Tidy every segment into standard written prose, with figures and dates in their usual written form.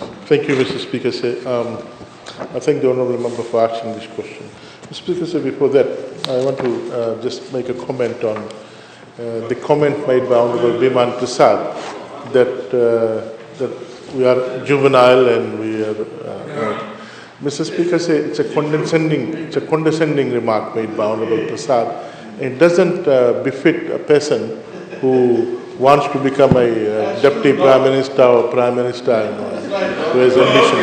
Thank you, Mr. Speaker. I thank the Honourable Member for asking this question. Mr. Speaker, before that, I want to just make a comment on the comment made by Honourable Biman Prasad that we are juvenile and we are. Mr. Speaker, it's a condescending remark made by Honourable Prasad. It doesn't befit a person who wants to become a deputy prime minister or prime minister and who has ambition,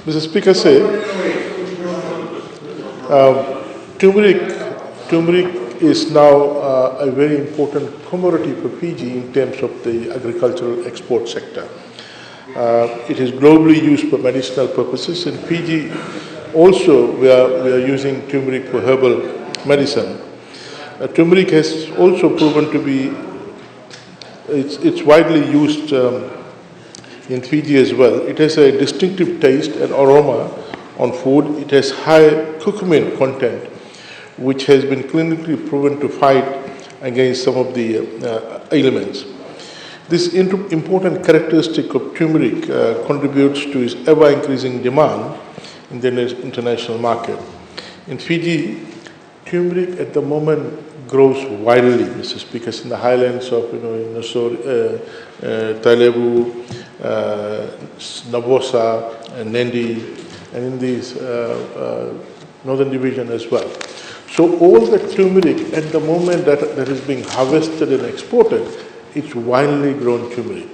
Mr. Speaker. Turmeric is now a very important commodity for Fiji in terms of the agricultural export sector. It is globally used for medicinal purposes. In Fiji, also we are using turmeric for herbal medicine. Turmeric has also proven to be, it's widely used in Fiji as well. It has a distinctive taste and aroma on food. It has high curcumin content, which has been clinically proven to fight against some of the ailments. This important characteristic of turmeric contributes to its ever-increasing demand in the international market. In Fiji, turmeric at the moment grows widely, Mr. Speaker, in the highlands of Tailevu, Navosa, and Nendi, and in the northern division as well. So all the turmeric at the moment that is being harvested and exported, it's widely grown turmeric.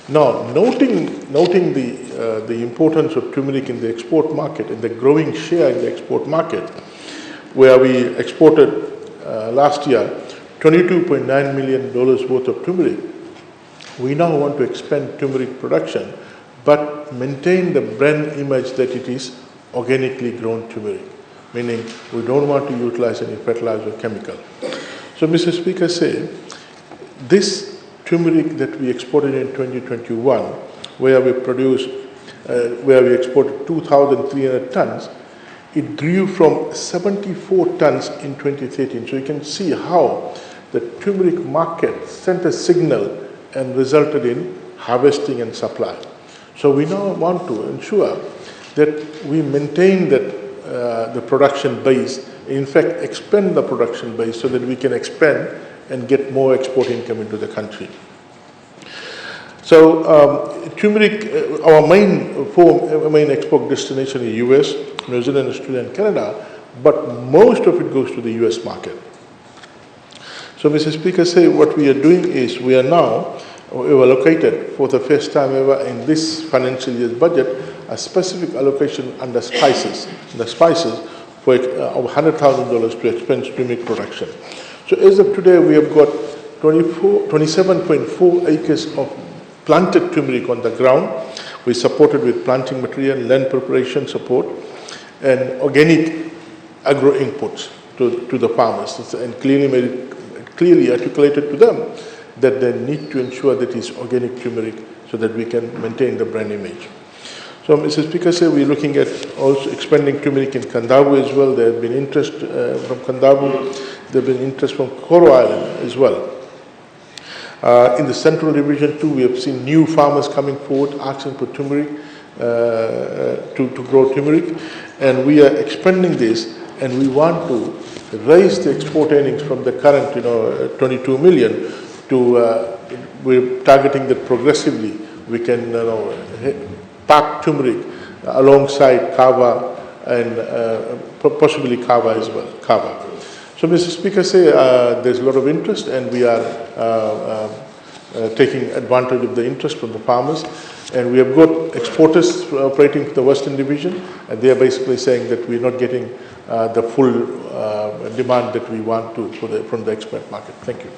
Now, noting the importance of turmeric in the export market and the growing share in the export market, where we exported last year $22.9 million worth of turmeric, we now want to expand turmeric production, but maintain the brand image that it is organically grown turmeric, meaning we don't want to utilize any fertilizer or chemical. So, Mr. Speaker, this turmeric that we exported in 2021, where we exported 2,300 tons, it grew from 74 tons in 2013. So you can see how the turmeric market sent a signal and resulted in harvesting and supply. So we now want to ensure that we maintain that the production base, in fact expand the production base so that we can expand and get more export income into the country. So turmeric, our main export destination is US, New Zealand, Australia and Canada, but most of it goes to the US market. So Mr. Speaker, what we are doing is we have allocated for the first time ever in this financial year's budget a specific allocation under spices for $100,000 to expand turmeric production. So as of today, we have got 27.4 acres of planted turmeric on the ground. We supported with planting material, land preparation support, and organic agro inputs to the farmers, and clearly articulated to them that they need to ensure that it's organic turmeric so that we can maintain the brand image. So, Mr. Speaker, we're looking at also expanding turmeric in Kandavu as well. There has been interest from Kandavu. There has been interest from Koro Island as well. In the Central Division too, we have seen new farmers coming forward asking for turmeric, to grow turmeric, and we are expanding this, and we want to raise the export earnings from the current 22 million to we're targeting that progressively we can pack turmeric alongside kava and possibly kava as well. So, Mr. Speaker, there's a lot of interest, and we are taking advantage of the interest from the farmers. And we have got exporters operating for the Western Division, and they are basically saying that we're not getting the full demand that we want to from the export market. Thank you.